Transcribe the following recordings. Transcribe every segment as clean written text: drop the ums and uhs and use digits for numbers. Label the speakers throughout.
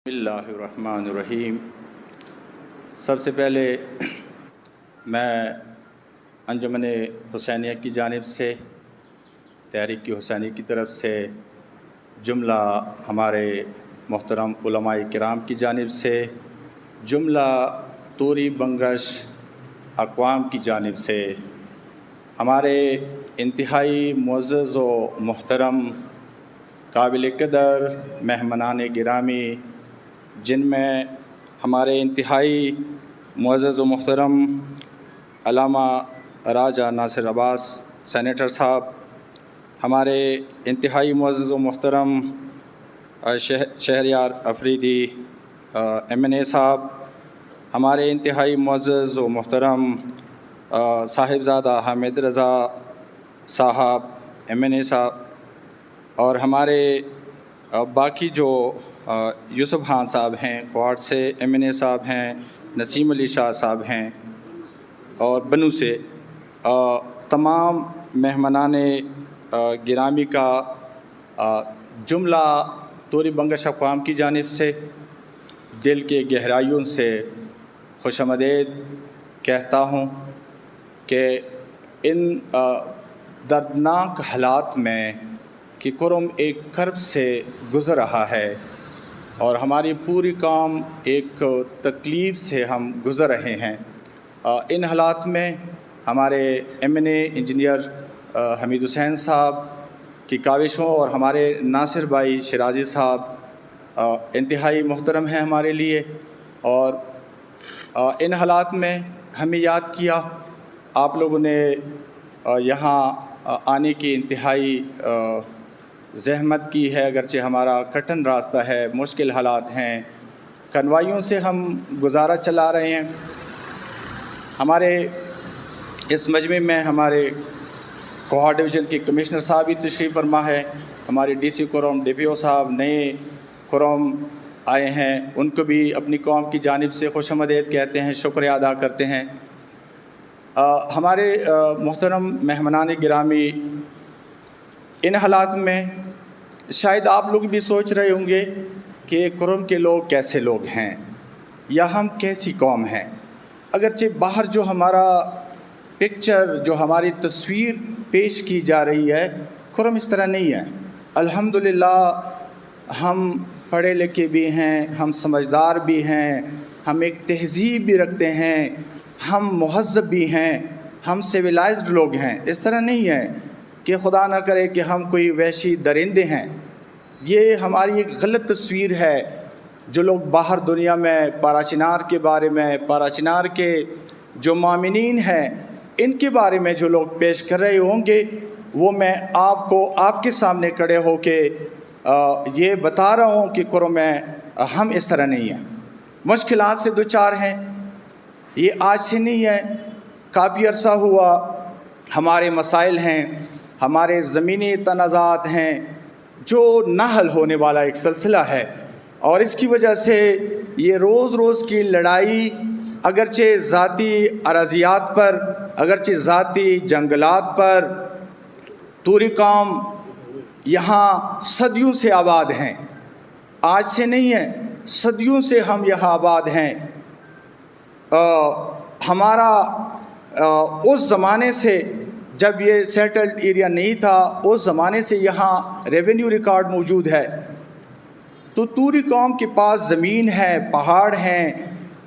Speaker 1: بسم اللہ الرحمن الرحیم۔ سب سے پہلے میں انجمن حسینیہ کی جانب سے، تحریک حسینی کی طرف سے، جملہ ہمارے محترم علماء کرام کی جانب سے، جملہ توری بنگش اقوام کی جانب سے، ہمارے انتہائی معزز و محترم قابل قدر مہمانان گرامی، جن میں ہمارے انتہائی معزز و محترم علامہ راجہ ناصر عباس سینیٹر صاحب، ہمارے انتہائی معزز و محترم شہریار افریدی MNA صاحب، ہمارے انتہائی معزز و محترم صاحبزادہ حامد رضا صاحب MNA صاحب، اور ہمارے باقی جو یوسف خان صاحب ہیں کوارڈ سے MNA صاحب ہیں، نسیم علی شاہ صاحب ہیں، اور بنو سے تمام مہمانان گرامی کا جملہ توری بنگش اقوام کی جانب سے دل کے گہرائیوں سے خوش آمدید کہتا ہوں کہ ان دردناک حالات میں کہ کرم ایک کرب سے گزر رہا ہے اور ہماری پوری قوم ایک تکلیف سے ہم گزر رہے ہیں، ان حالات میں ہمارے MNA انجینئر حمید حسین صاحب کی کاوشوں اور ہمارے ناصر بھائی شرازی صاحب انتہائی محترم ہیں ہمارے لیے، اور ان حالات میں ہمیں یاد کیا، آپ لوگوں نے یہاں آنے کی انتہائی زحمت کی ہے، اگرچہ ہمارا کٹھن راستہ ہے، مشکل حالات ہیں، کنوائیوں سے ہم گزارا چلا رہے ہیں۔ ہمارے اس مجمع میں ہمارے کوہا ڈویژن کے کمشنر صاحب بھی تشریف فرما ہے، ہمارے DC کرم DPO صاحب نئے کرم آئے ہیں، ان کو بھی اپنی قوم کی جانب سے خوش آمدید کہتے ہیں، شکریہ ادا کرتے ہیں۔ ہمارے محترم مہمانان گرامی، ان حالات میں شاید آپ لوگ بھی سوچ رہے ہوں گے کہ کرم کے لوگ کیسے لوگ ہیں یا ہم کیسی قوم ہیں، اگرچہ باہر جو ہمارا پکچر، جو ہماری تصویر پیش کی جا رہی ہے، کرم اس طرح نہیں ہے۔ الحمدللہ ہم پڑھے لکھے بھی ہیں، ہم سمجھدار بھی ہیں، ہم ایک تہذیب بھی رکھتے ہیں، ہم مہذب بھی ہیں، ہم سویلائزڈ لوگ ہیں۔ اس طرح نہیں ہے کہ خدا نہ کرے کہ ہم کوئی وحشی درندے ہیں، یہ ہماری ایک غلط تصویر ہے۔ جو لوگ باہر دنیا میں پارا چنار کے بارے میں، پارا چنار کے جو مامنین ہیں، ان کے بارے میں جو لوگ پیش کر رہے ہوں گے، وہ میں آپ کو آپ کے سامنے کھڑے ہو کے یہ بتا رہا ہوں کہ کرم میں ہم اس طرح نہیں ہیں، مشکلات سے دوچار ہیں، یہ آج سے نہیں ہے، کافی عرصہ ہوا، ہمارے مسائل ہیں، ہمارے زمینی تنازعات ہیں جو نہ حل ہونے والا ایک سلسلہ ہے، اور اس کی وجہ سے یہ روز روز کی لڑائی اگرچہ ذاتی اراضیات پر، اگرچہ ذاتی جنگلات پر، توری قوم یہاں صدیوں سے آباد ہیں، آج سے نہیں ہے، صدیوں سے ہم یہاں آباد ہیں۔ ہمارا اس زمانے سے، جب یہ سیٹلڈ ایریا نہیں تھا، اس زمانے سے یہاں ریونیو ریکارڈ موجود ہے، تو توری قوم کے پاس زمین ہے، پہاڑ ہیں،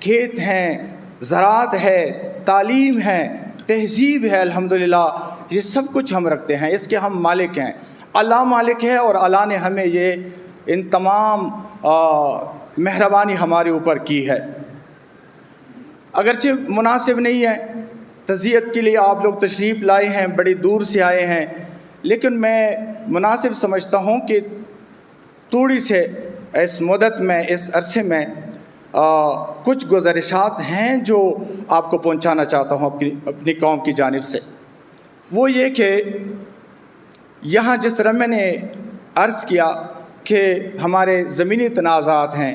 Speaker 1: کھیت ہیں، زراعت ہے، تعلیم ہے، تہذیب ہے، الحمدللہ یہ سب کچھ ہم رکھتے ہیں، اس کے ہم مالک ہیں، اللہ مالک ہے، اور اللہ نے ہمیں یہ ان تمام مہربانی ہمارے اوپر کی ہے۔ اگرچہ مناسب نہیں ہے، تعزیت کے لیے آپ لوگ تشریف لائے ہیں، بڑی دور سے آئے ہیں، لیکن میں مناسب سمجھتا ہوں کہ تھوڑی سے اس مدت میں، اس عرصے میں کچھ گزارشات ہیں جو آپ کو پہنچانا چاہتا ہوں اپنی قوم کی جانب سے۔ وہ یہ کہ یہاں جس طرح میں نے عرض کیا کہ ہمارے زمینی تنازعات ہیں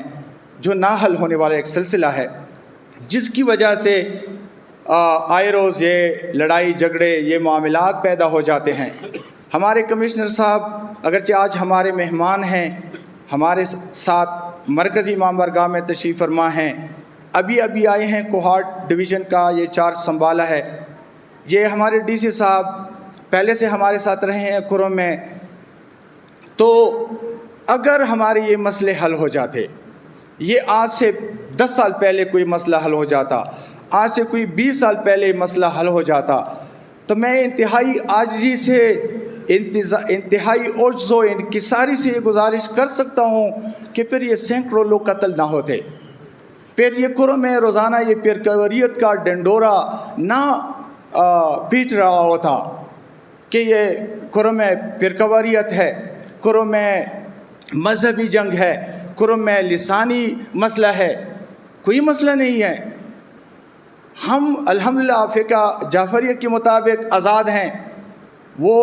Speaker 1: جو نہ حل ہونے والا ایک سلسلہ ہے، جس کی وجہ سے آئے روز یہ لڑائی جھگڑے، یہ معاملات پیدا ہو جاتے ہیں۔ ہمارے کمشنر صاحب اگرچہ آج ہمارے مہمان ہیں، ہمارے ساتھ مرکزی امام بارگاہ میں تشریف فرما ہیں، ابھی آئے ہیں کوہاٹ ڈویژن کا یہ چارج سنبھالا ہے۔ یہ ہمارے ڈی سی صاحب پہلے سے ہمارے ساتھ رہے ہیں کرم میں، تو اگر ہمارے یہ مسئلے حل ہو جاتے، یہ آج سے 10 سال پہلے کوئی مسئلہ حل ہو جاتا، آج سے کوئی 20 سال پہلے مسئلہ حل ہو جاتا، تو میں انتہائی عاجزی سے، انتہائی عجز و انکساری سے یہ گزارش کر سکتا ہوں کہ پھر یہ سینکڑوں لوگ قتل نہ ہوتے، پھر یہ کرم میں روزانہ یہ پیرکوریت کا ڈنڈورا نہ پیٹ رہا ہوتا کہ یہ کرم میں پیرکوریت ہے، کرم میں مذہبی جنگ ہے، کرم میں لسانی مسئلہ ہے۔ کوئی مسئلہ نہیں ہے، ہم الحمدللہ فقہ جعفریہ کے مطابق آزاد ہیں۔ وہ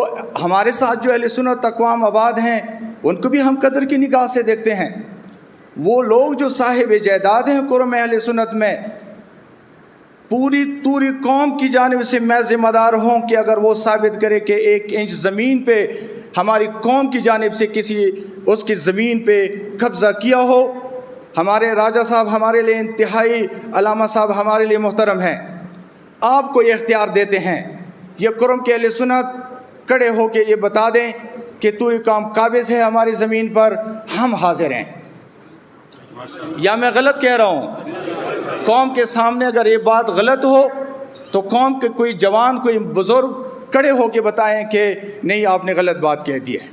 Speaker 1: ہمارے ساتھ جو اہل سنت اقوام آباد ہیں ان کو بھی ہم قدر کی نگاہ سے دیکھتے ہیں۔ وہ لوگ جو صاحب جائیداد ہیں کرم اہل سنت میں، پوری قوم کی جانب سے میں ذمہ دار ہوں کہ اگر وہ ثابت کرے کہ 1 انچ زمین پہ ہماری قوم کی جانب سے کسی اس کی زمین پہ قبضہ کیا ہو، ہمارے راجہ صاحب ہمارے لیے انتہائی، علامہ صاحب ہمارے لیے محترم ہیں، آپ کو یہ اختیار دیتے ہیں، یہ کرم کے اہل سنت کھڑے ہو کے یہ بتا دیں کہ توری قوم قابض ہے ہماری زمین پر، ہم حاضر ہیں۔ یا میں غلط کہہ رہا ہوں؟ قوم کے سامنے اگر یہ بات غلط ہو تو قوم کے کوئی جوان، کوئی بزرگ کھڑے ہو کے بتائیں کہ نہیں آپ نے غلط بات کہہ دی ہے۔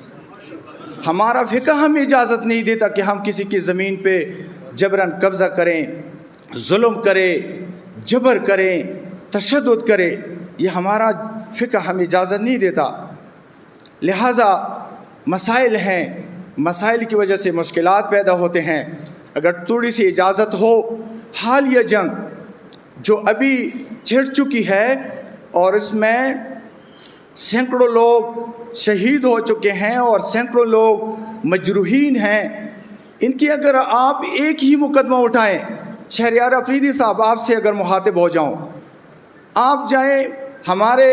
Speaker 1: ہمارا فقہ ہمیں اجازت نہیں دیتا کہ ہم کسی کی زمین پہ جبراً قبضہ کریں، ظلم کریں، جبر کریں، تشدد کریں، یہ ہمارا فقہ ہمیں اجازت نہیں دیتا۔ لہٰذا مسائل ہیں، مسائل کی وجہ سے مشکلات پیدا ہوتے ہیں۔ اگر تھوڑی سی اجازت ہو، حالیہ جنگ جو ابھی چھڑ چکی ہے اور اس میں سینکڑوں لوگ شہید ہو چکے ہیں اور سینکڑوں لوگ مجروحین ہیں، ان کی اگر آپ ایک ہی مقدمہ اٹھائیں، شہریار افریدی صاحب آپ سے اگر مخاطب ہو جاؤں، آپ جائیں ہمارے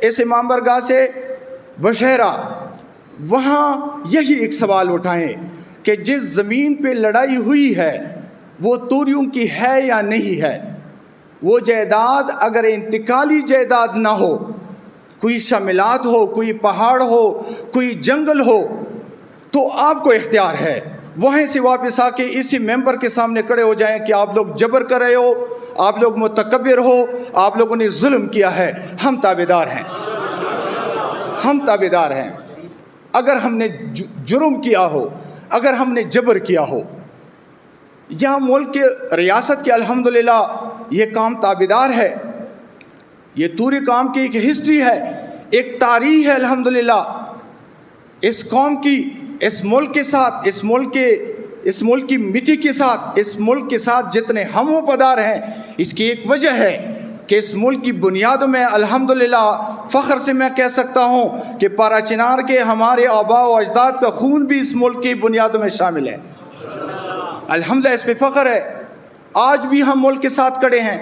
Speaker 1: اس امام بارگاہ سے بشہرہ، وہاں یہی ایک سوال اٹھائیں کہ جس زمین پہ لڑائی ہوئی ہے وہ توریوں کی ہے یا نہیں ہے؟ وہ جائیداد اگر انتقالی جائیداد نہ ہو، کوئی شاملات ہو، کوئی پہاڑ ہو، کوئی جنگل ہو، تو آپ کو اختیار ہے وہیں سے واپس آ کے اسی ممبر کے سامنے کھڑے ہو جائیں کہ آپ لوگ جبر کر رہے ہو، آپ لوگ متکبر ہو، آپ لوگوں نے ظلم کیا ہے، ہم تابعدار ہیں، ہم تابعدار ہیں۔ اگر ہم نے جرم کیا ہو، اگر ہم نے جبر کیا ہو، یہاں ملک کے ریاست کے الحمدللہ یہ کام تابعدار ہے، یہ توری کام کی ایک ہسٹری ہے، ایک تاریخ ہے الحمدللہ اس قوم کی، اس ملک کے ساتھ، اس ملک کی مٹی کے ساتھ، اس ملک کے ساتھ جتنے ہم وفادار ہیں۔ اس کی ایک وجہ ہے کہ اس ملک کی بنیادوں میں الحمدللہ فخر سے میں کہہ سکتا ہوں کہ پارا چنار کے ہمارے آباء و اجداد کا خون بھی اس ملک کی بنیادوں میں شامل ہے، الحمدللہ اس پہ فخر ہے۔ آج بھی ہم ملک کے ساتھ کھڑے ہیں،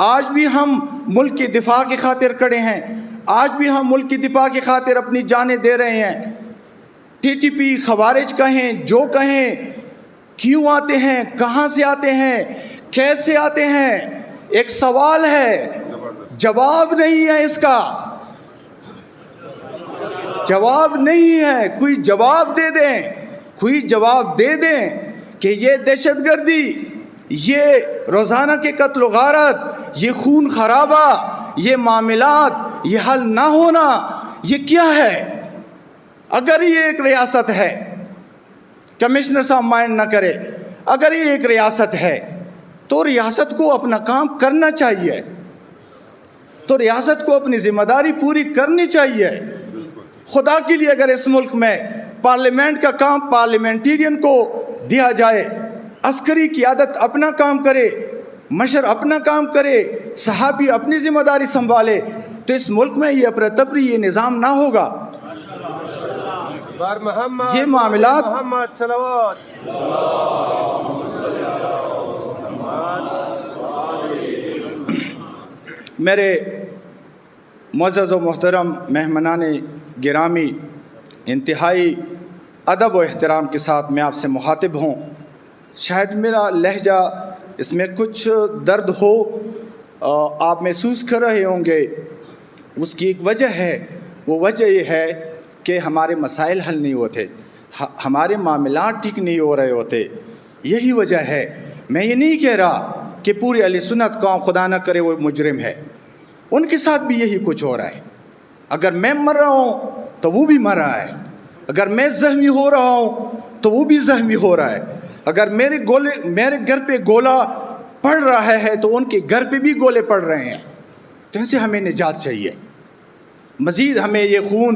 Speaker 1: آج بھی ہم ملک کی دفاع کی خاطر کھڑے ہیں، آج بھی ہم ملک کی دفاع کی خاطر اپنی جانیں دے رہے ہیں۔ ٹی ٹی پی، خوارج کہیں، جو کہیں، کیوں آتے ہیں، کہاں سے آتے ہیں، کیسے آتے ہیں، ایک سوال ہے، جواب نہیں ہے، اس کا جواب نہیں ہے۔ کوئی جواب دے دیں، کوئی جواب دے دیں کہ یہ دہشت گردی، یہ روزانہ کے قتل و غارت، یہ خون خرابہ، یہ معاملات، یہ حل نہ ہونا، یہ کیا ہے؟ اگر یہ ایک ریاست ہے، کمشنر صاحب مائنڈ نہ کرے، اگر یہ ایک ریاست ہے تو ریاست کو اپنا کام کرنا چاہیے، تو ریاست کو اپنی ذمہ داری پوری کرنی چاہیے۔ خدا کے لیے اگر اس ملک میں پارلیمنٹ کا کام پارلیمنٹیرین کو دیا جائے، عسکری قیادت اپنا کام کرے، مشر اپنا کام کرے، صحافی اپنی ذمہ داری سنبھالے، تو اس ملک میں یہ افراتفری، یہ نظام نہ ہوگا۔ یہ معاملات میرے معزز و محترم مہمانان گرامی، انتہائی ادب و احترام کے ساتھ میں آپ سے مخاطب ہوں شاید میرا لہجہ اس میں کچھ درد ہو، آپ محسوس کر رہے ہوں گے۔ اس کی ایک وجہ ہے، وہ وجہ یہ ہے کہ ہمارے مسائل حل نہیں ہوتے، ہمارے معاملات ٹھیک نہیں ہو رہے ہوتے، یہی وجہ ہے۔ میں یہ نہیں کہہ رہا کہ پوری اہل سنت قوم خدا نہ کرے وہ مجرم ہے، ان کے ساتھ بھی یہی کچھ ہو رہا ہے۔ اگر میں مر رہا ہوں تو وہ بھی مر رہا ہے، اگر میں زخمی ہو رہا ہوں تو وہ بھی زخمی ہو رہا ہے، اگر میرے گھر پہ گولہ پڑ رہا ہے تو ان کے گھر پہ بھی گولے پڑ رہے ہیں۔ تو ان سے ہمیں نجات چاہیے۔ مزید ہمیں یہ خون،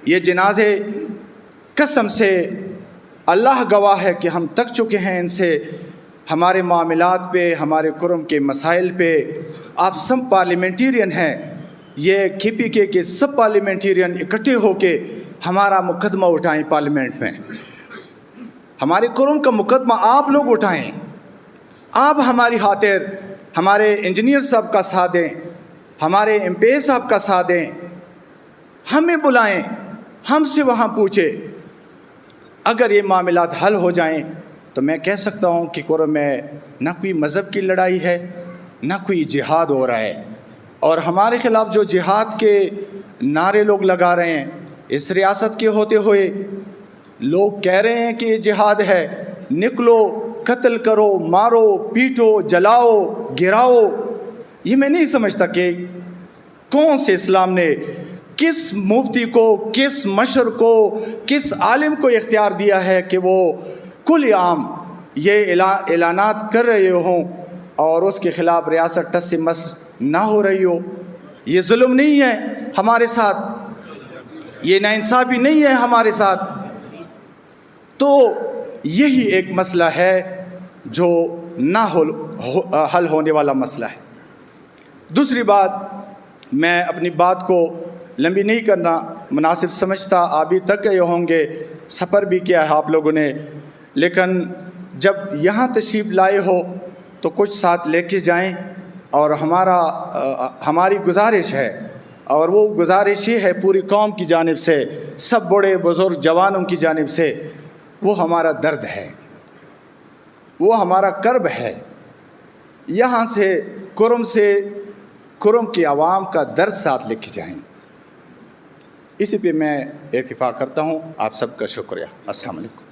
Speaker 1: یہ جنازے، قسم سے اللہ گواہ ہے کہ ہم تک چکے ہیں ان سے، ہمارے معاملات پہ، ہمارے کرم کے مسائل پہ۔ آپ سب پارلیمنٹیرین ہیں، یہ KPK کے سب پارلیمنٹیرین اکٹھے ہو کے ہمارا مقدمہ اٹھائیں پارلیمنٹ میں، ہمارے کرم کا مقدمہ آپ لوگ اٹھائیں۔ آپ ہماری خاطر ہمارے انجینئر صاحب کا ساتھ دیں، ہمارے MP صاحب کا ساتھ دیں، ہمیں بلائیں، ہم سے وہاں پوچھیں۔ اگر یہ معاملات حل ہو جائیں تو میں کہہ سکتا ہوں کہ کرم میں نہ کوئی مذہب کی لڑائی ہے، نہ کوئی جہاد ہو رہا ہے۔ اور ہمارے خلاف جو جہاد کے نعرے لوگ لگا رہے ہیں، اس ریاست کے ہوتے ہوئے لوگ کہہ رہے ہیں کہ یہ جہاد ہے، نکلو، قتل کرو، مارو، پیٹو، جلاؤ، گراؤ۔ یہ میں نہیں سمجھتا کہ کون سے اسلام نے کس مفتی کو، کس مشر کو، کس عالم کو اختیار دیا ہے کہ وہ کل عام یہ اعلانات کر رہے ہوں اور اس کے خلاف ریاست ٹس سے مس نہ ہو رہی ہو۔ یہ ظلم نہیں ہے ہمارے ساتھ، یہ ناانصافی نہیں ہے ہمارے ساتھ۔ تو یہی ایک مسئلہ ہے جو نہ حل ہونے والا مسئلہ ہے۔ دوسری بات، میں اپنی بات کو لمبی نہیں کرنا مناسب سمجھتا، ابھی تک گئے ہوں گے، سفر بھی کیا ہے آپ لوگوں نے، لیکن جب یہاں تشریف لائے ہو تو کچھ ساتھ لے کے جائیں۔ اور ہماری گزارش ہے، اور وہ گزارش ہی ہے پوری قوم کی جانب سے، سب بڑے بزرگ جوانوں کی جانب سے، وہ ہمارا درد ہے، وہ ہمارا کرب ہے۔ یہاں سے کرم کی عوام کا درد ساتھ لے کے جائیں۔ اسی پہ میں اتفاق کرتا ہوں۔ آپ سب کا شکریہ۔ السلام علیکم۔